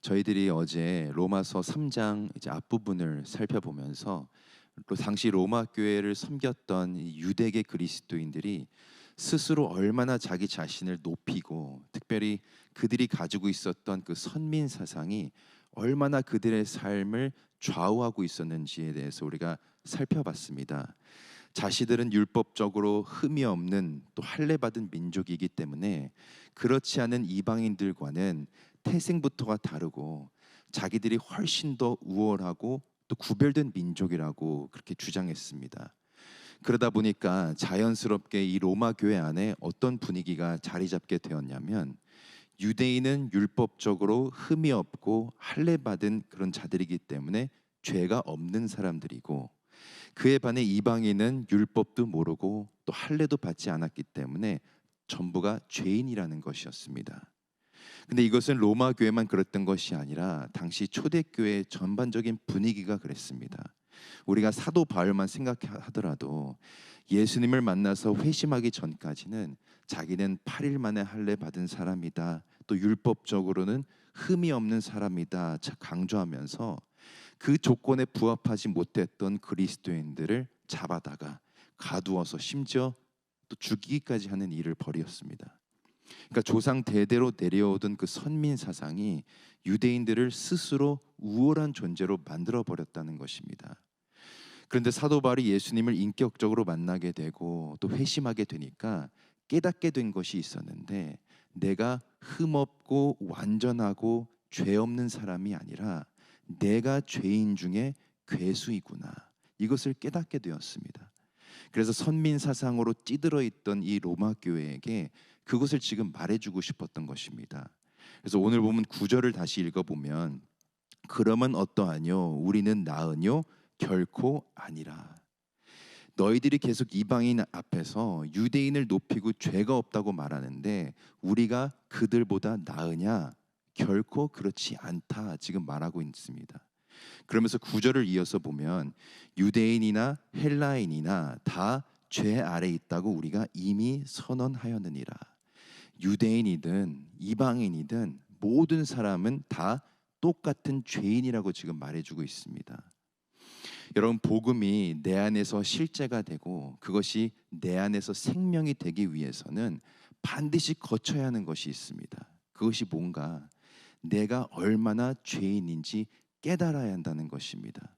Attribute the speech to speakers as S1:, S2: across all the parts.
S1: 저희들이 어제 로마서 3장 이제 앞부분을 살펴보면서 당시 로마 교회를 섬겼던 이 유대계 그리스도인들이 스스로 얼마나 자기 자신을 높이고, 특별히 그들이 가지고 있었던 그 선민 사상이 얼마나 그들의 삶을 좌우하고 있었는지에 대해서 우리가 살펴봤습니다. 자신들은 율법적으로 흠이 없는 또 할례받은 민족이기 때문에 그렇지 않은 이방인들과는 태생부터가 다르고 자기들이 훨씬 더 우월하고 또 구별된 민족이라고 그렇게 주장했습니다. 그러다 보니까 자연스럽게 이 로마 교회 안에 어떤 분위기가 자리 잡게 되었냐면, 유대인은 율법적으로 흠이 없고 할례받은 그런 자들이기 때문에 죄가 없는 사람들이고, 그에 반해 이방인은 율법도 모르고 또 할례도 받지 않았기 때문에 전부가 죄인이라는 것이었습니다. 근데 이것은 로마 교회만 그랬던 것이 아니라 당시 초대교회 전반적인 분위기가 그랬습니다. 우리가 사도 바울만 생각하더라도 예수님을 만나서 회심하기 전까지는 자기는 8일 만에 할례 받은 사람이다, 또 율법적으로는 흠이 없는 사람이다 강조하면서 그 조건에 부합하지 못했던 그리스도인들을 잡아다가 가두어서 심지어 또 죽이기까지 하는 일을 벌였습니다. 그러니까 조상 대대로 내려오던 그 선민 사상이 유대인들을 스스로 우월한 존재로 만들어 버렸다는 것입니다. 그런데 사도 바울이 예수님을 인격적으로 만나게 되고 또 회심하게 되니까 깨닫게 된 것이 있었는데, 내가 흠없고 완전하고 죄 없는 사람이 아니라 내가 죄인 중에 괴수이구나, 이것을 깨닫게 되었습니다. 그래서 선민 사상으로 찌들어 있던 이 로마 교회에게 그것을 지금 말해주고 싶었던 것입니다. 그래서 오늘 보면 9절을 다시 읽어보면, 그러면 어떠하뇨? 우리는 나으뇨? 결코 아니라. 너희들이 계속 이방인 앞에서 유대인을 높이고 죄가 없다고 말하는데 우리가 그들보다 나으냐? 결코 그렇지 않다, 지금 말하고 있습니다. 그러면서 9절을 이어서 보면, 유대인이나 헬라인이나 다 죄 아래 있다고 우리가 이미 선언하였느니라. 유대인이든 이방인이든 모든 사람은 다 똑같은 죄인이라고 지금 말해주고 있습니다. 여러분, 복음이 내 안에서 실제가 되고 그것이 내 안에서 생명이 되기 위해서는 반드시 거쳐야 하는 것이 있습니다. 그것이 뭔가, 내가 얼마나 죄인인지 깨달아야 한다는 것입니다.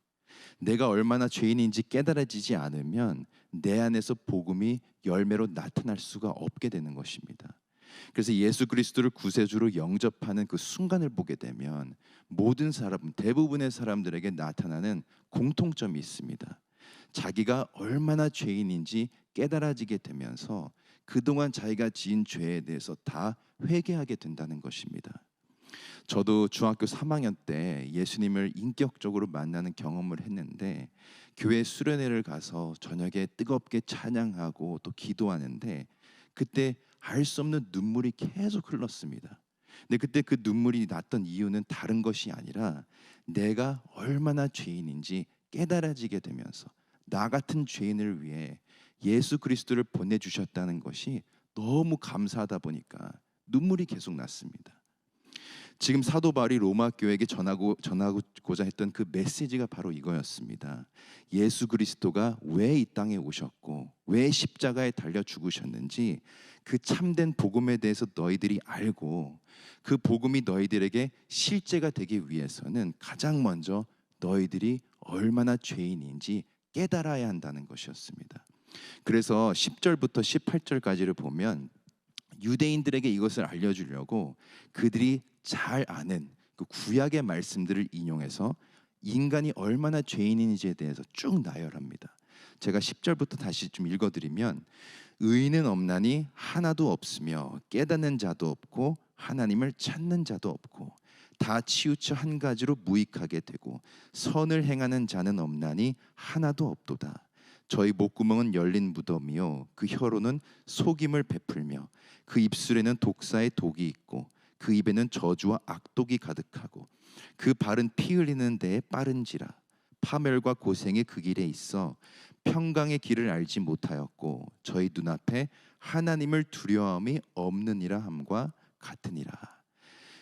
S1: 내가 얼마나 죄인인지 깨달아지지 않으면 내 안에서 복음이 열매로 나타날 수가 없게 되는 것입니다. 그래서 예수 그리스도를 구세주로 영접하는 그 순간을 보게 되면 모든 사람, 대부분의 사람들에게 나타나는 공통점이 있습니다. 자기가 얼마나 죄인인지 깨달아지게 되면서 그동안 자기가 지은 죄에 대해서 다 회개하게 된다는 것입니다. 저도 중학교 3학년 때 예수님을 인격적으로 만나는 경험을 했는데, 교회 수련회를 가서 저녁에 뜨겁게 찬양하고 또 기도하는데 그때 알 수 없는 눈물이 계속 흘렀습니다. 근데 그때 그 눈물이 났던 이유는 다른 것이 아니라 내가 얼마나 죄인인지 깨달아지게 되면서 나 같은 죄인을 위해 예수 그리스도를 보내주셨다는 것이 너무 감사하다 보니까 눈물이 계속 났습니다. 지금 사도 바울이 로마 교회에게 전하고자 했던 그 메시지가 바로 이거였습니다. 예수 그리스도가 왜 이 땅에 오셨고 왜 십자가에 달려 죽으셨는지 그 참된 복음에 대해서 너희들이 알고, 그 복음이 너희들에게 실제가 되기 위해서는 가장 먼저 너희들이 얼마나 죄인인지 깨달아야 한다는 것이었습니다. 그래서 10절부터 18절까지를 보면 유대인들에게 이것을 알려주려고 그들이 잘 아는 그 구약의 말씀들을 인용해서 인간이 얼마나 죄인인지에 대해서 쭉 나열합니다. 제가 10절부터 다시 좀 읽어드리면, 의인은 없나니 하나도 없으며 깨닫는 자도 없고 하나님을 찾는 자도 없고 다 치우쳐 한 가지로 무익하게 되고 선을 행하는 자는 없나니 하나도 없도다. 저희 목구멍은 열린 무덤이요 그 혀로는 속임을 베풀며 그 입술에는 독사의 독이 있고 그 입에는 저주와 악독이 가득하고 그 발은 피 흘리는 데에 빠른지라. 파멸과 고생이 그 길에 있어 평강의 길을 알지 못하였고 저희 눈앞에 하나님을 두려움이 없느니라 함과 같으니라.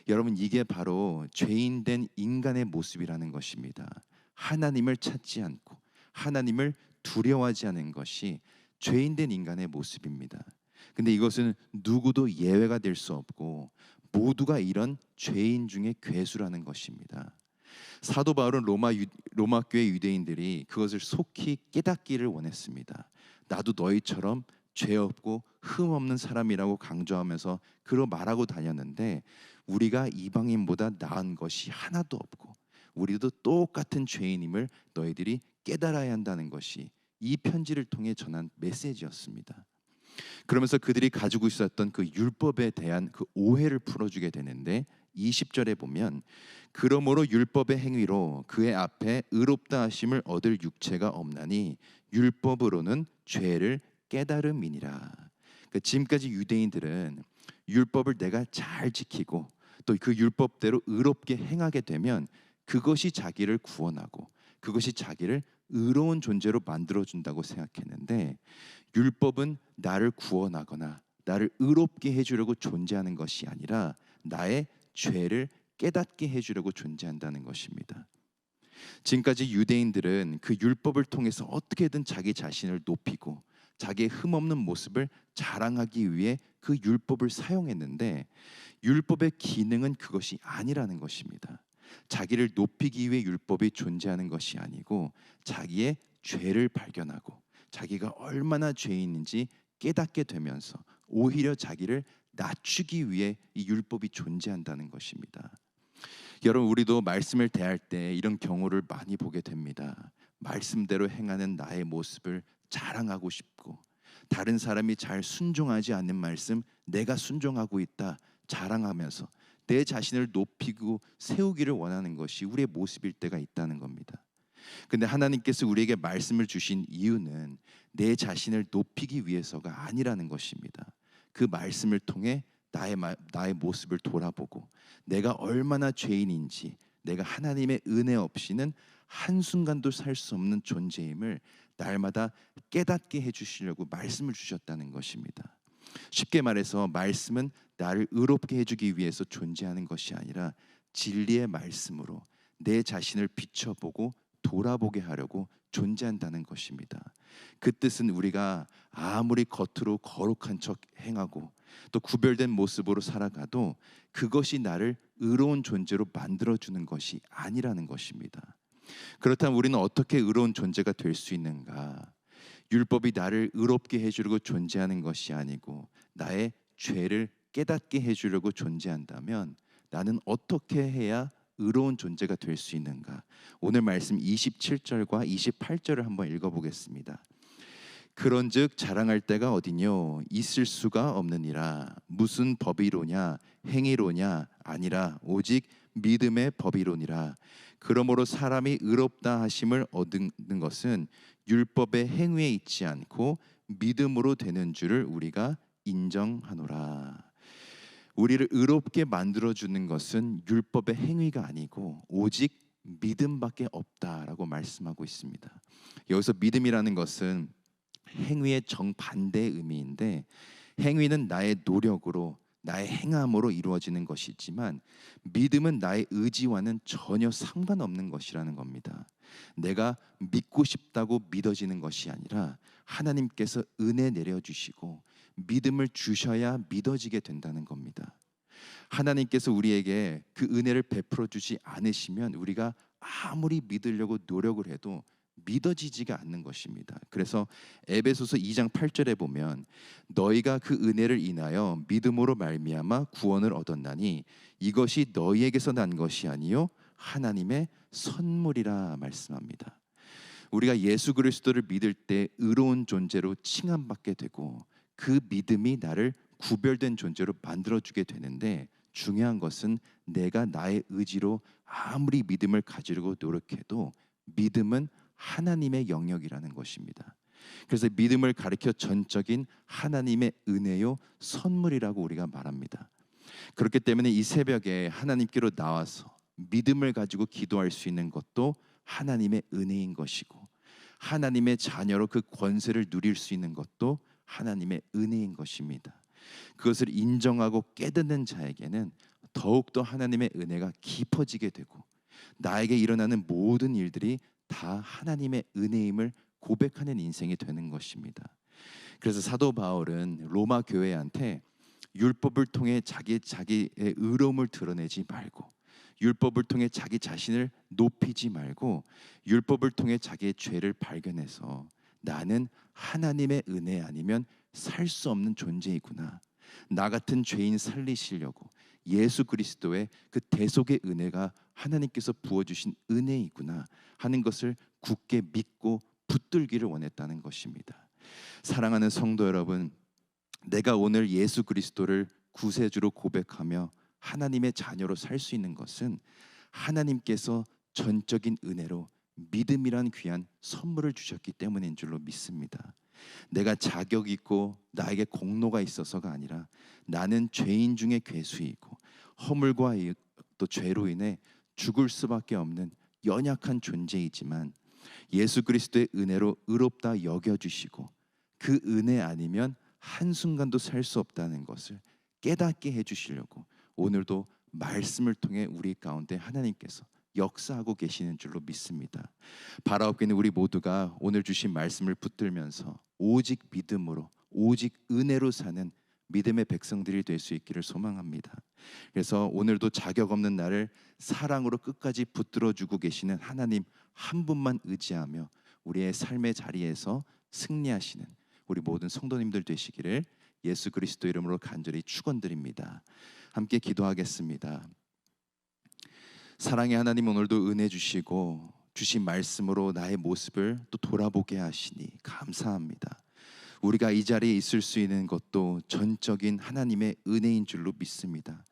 S1: 여러분, 이게 바로 죄인된 인간의 모습이라는 것입니다. 하나님을 찾지 않고 하나님을 두려워하지 않은 것이 죄인된 인간의 모습입니다. 근데 이것은 누구도 예외가 될 수 없고 모두가 이런 죄인 중에 괴수라는 것입니다. 사도 바울은 로마 교회 유대인들이 그것을 속히 깨닫기를 원했습니다. 나도 너희처럼 죄 없고 흠 없는 사람이라고 강조하면서 그러 말하고 다녔는데, 우리가 이방인보다 나은 것이 하나도 없고 우리도 똑같은 죄인임을 너희들이 깨달아야 한다는 것이 이 편지를 통해 전한 메시지였습니다. 그러면서 그들이 가지고 있었던 그 율법에 대한 그 오해를 풀어주게 되는데, 20절에 보면 그러므로 율법의 행위로 그의 앞에 의롭다 하심을 얻을 육체가 없나니 율법으로는 죄를 깨달음이니라. 그러니까 지금까지 유대인들은 율법을 내가 잘 지키고 또 그 율법대로 의롭게 행하게 되면 그것이 자기를 구원하고 그것이 자기를 의로운 존재로 만들어준다고 생각했는데, 율법은 나를 구원하거나 나를 의롭게 해주려고 존재하는 것이 아니라 나의 죄를 깨닫게 해주려고 존재한다는 것입니다. 지금까지 유대인들은 그 율법을 통해서 어떻게든 자기 자신을 높이고 자기의 흠없는 모습을 자랑하기 위해 그 율법을 사용했는데, 율법의 기능은 그것이 아니라는 것입니다. 자기를 높이기 위해 율법이 존재하는 것이 아니고 자기의 죄를 발견하고 자기가 얼마나 죄인인지 깨닫게 되면서 오히려 자기를 낮추기 위해 이 율법이 존재한다는 것입니다. 여러분, 우리도 말씀을 대할 때 이런 경우를 많이 보게 됩니다. 말씀대로 행하는 나의 모습을 자랑하고 싶고, 다른 사람이 잘 순종하지 않는 말씀 내가 순종하고 있다 자랑하면서 내 자신을 높이고 세우기를 원하는 것이 우리의 모습일 때가 있다는 겁니다. 근데 하나님께서 우리에게 말씀을 주신 이유는 내 자신을 높이기 위해서가 아니라는 것입니다. 그 말씀을 통해 나의 모습을 돌아보고 내가 얼마나 죄인인지, 내가 하나님의 은혜 없이는 한순간도 살 수 없는 존재임을 날마다 깨닫게 해주시려고 말씀을 주셨다는 것입니다. 쉽게 말해서 말씀은 나를 의롭게 해주기 위해서 존재하는 것이 아니라 진리의 말씀으로 내 자신을 비춰보고 돌아보게 하려고 존재한다는 것입니다. 그 뜻은 우리가 아무리 겉으로 거룩한 척 행하고 또 구별된 모습으로 살아가도 그것이 나를 의로운 존재로 만들어주는 것이 아니라는 것입니다. 그렇다면 우리는 어떻게 의로운 존재가 될 수 있는가? 율법이 나를 의롭게 해주려고 존재하는 것이 아니고 나의 죄를 깨닫게 해주려고 존재한다면 나는 어떻게 해야 의로운 존재가 될 수 있는가? 오늘 말씀 27절과 28절을 한번 읽어보겠습니다. 그런즉 자랑할 데가 어디뇨? 있을 수가 없느니라. 무슨 법이로냐? 행위로냐? 아니라 오직 믿음의 법이로니라. 그러므로 사람이 의롭다 하심을 얻는 것은 율법의 행위에 있지 않고 믿음으로 되는 줄을 우리가 인정하노라. 우리를 의롭게 만들어주는 것은 율법의 행위가 아니고 오직 믿음밖에 없다라고 말씀하고 있습니다. 여기서 믿음이라는 것은 행위의 정반대의 의미인데, 행위는 나의 노력으로 나의 행함으로 이루어지는 것이지만 믿음은 나의 의지와는 전혀 상관없는 것이라는 겁니다. 내가 믿고 싶다고 믿어지는 것이 아니라 하나님께서 은혜 내려주시고 믿음을 주셔야 믿어지게 된다는 겁니다. 하나님께서 우리에게 그 은혜를 베풀어 주지 않으시면 우리가 아무리 믿으려고 노력을 해도 믿어지지가 않는 것입니다. 그래서 에베소서 2장 8절에 보면 너희가 그 은혜를 인하여 믿음으로 말미암아 구원을 얻었나니 이것이 너희에게서 난 것이 아니요 하나님의 선물이라 말씀합니다. 우리가 예수 그리스도를 믿을 때 의로운 존재로 칭함받게 되고 그 믿음이 나를 구별된 존재로 만들어주게 되는데, 중요한 것은 내가 나의 의지로 아무리 믿음을 가지려고 노력해도 믿음은 하나님의 영역이라는 것입니다. 그래서 믿음을 가리켜 전적인 하나님의 은혜요 선물이라고 우리가 말합니다. 그렇기 때문에 이 새벽에 하나님께로 나와서 믿음을 가지고 기도할 수 있는 것도 하나님의 은혜인 것이고, 하나님의 자녀로 그 권세를 누릴 수 있는 것도 하나님의 은혜인 것입니다. 그것을 인정하고 깨닫는 자에게는 더욱더 하나님의 은혜가 깊어지게 되고 나에게 일어나는 모든 일들이 다 하나님의 은혜임을 고백하는 인생이 되는 것입니다. 그래서 사도 바울은 로마 교회한테 율법을 통해 자기의 의로움을 드러내지 말고, 율법을 통해 자기 자신을 높이지 말고, 율법을 통해 자기의 죄를 발견해서 나는 하나님의 은혜 아니면 살 수 없는 존재이구나, 나 같은 죄인 살리시려고 예수 그리스도의 그 대속의 은혜가 하나님께서 부어주신 은혜이구나 하는 것을 굳게 믿고 붙들기를 원했다는 것입니다. 사랑하는 성도 여러분, 내가 오늘 예수 그리스도를 구세주로 고백하며 하나님의 자녀로 살 수 있는 것은 하나님께서 전적인 은혜로 믿음이란 귀한 선물을 주셨기 때문인 줄로 믿습니다. 내가 자격 있고 나에게 공로가 있어서가 아니라 나는 죄인 중에 괴수이고 허물과 또 죄로 인해 죽을 수밖에 없는 연약한 존재이지만 예수 그리스도의 은혜로 의롭다 여겨주시고 그 은혜 아니면 한순간도 살 수 없다는 것을 깨닫게 해주시려고 오늘도 말씀을 통해 우리 가운데 하나님께서 역사하고 계시는 줄로 믿습니다. 바라옵기는 우리 모두가 오늘 주신 말씀을 붙들면서 오직 믿음으로 오직 은혜로 사는 믿음의 백성들이 될 수 있기를 소망합니다. 그래서 오늘도 자격 없는 나를 사랑으로 끝까지 붙들어주고 계시는 하나님 한 분만 의지하며 우리의 삶의 자리에서 승리하시는 우리 모든 성도님들 되시기를 예수 그리스도 이름으로 간절히 축원드립니다. 함께 기도하겠습니다. 사랑의 하나님, 오늘도 은혜 주시고 주신 말씀으로 나의 모습을 또 돌아보게 하시니 감사합니다. 우리가 이 자리에 있을 수 있는 것도 전적인 하나님의 은혜인 줄로 믿습니다.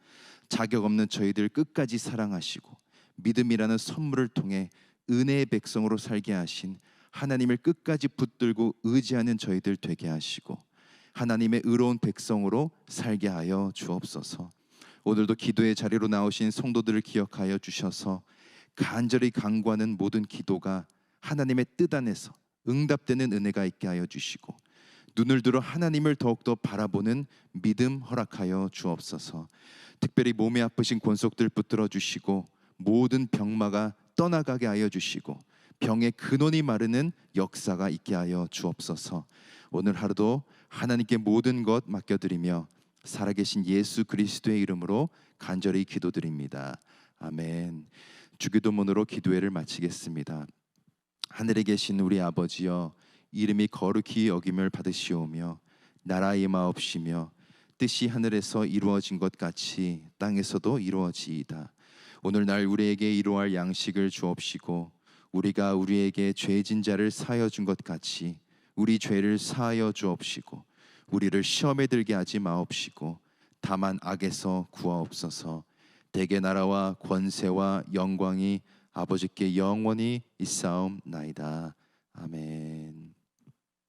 S1: 자격 없는 저희들 끝까지 사랑하시고 믿음이라는 선물을 통해 은혜의 백성으로 살게 하신 하나님을 끝까지 붙들고 의지하는 저희들 되게 하시고 하나님의 의로운 백성으로 살게 하여 주옵소서. 오늘도 기도의 자리로 나오신 성도들을 기억하여 주셔서 간절히 간구하는 모든 기도가 하나님의 뜻 안에서 응답되는 은혜가 있게 하여 주시고 눈을 들어 하나님을 더욱더 바라보는 믿음 허락하여 주옵소서. 특별히 몸이 아프신 권속들 붙들어 주시고 모든 병마가 떠나가게 하여 주시고 병의 근원이 마르는 역사가 있게 하여 주옵소서. 오늘 하루도 하나님께 모든 것 맡겨드리며 살아계신 예수 그리스도의 이름으로 간절히 기도드립니다. 아멘. 주기도문으로 기도회를 마치겠습니다. 하늘에 계신 우리 아버지여, 이름이 거룩히 여김을 받으시오며 나라 임하옵시며 뜻이 하늘에서 이루어진 것 같이 땅에서도 이루어지이다. 오늘날 우리에게 이루어할 양식을 주옵시고 우리가 우리에게 죄진 자를 사하여 준 것 같이 우리 죄를 사하여 주옵시고 우리를 시험에 들게 하지 마옵시고 다만 악에서 구하옵소서. 대개 나라와 권세와 영광이 아버지께 영원히 있사옵나이다. 아멘.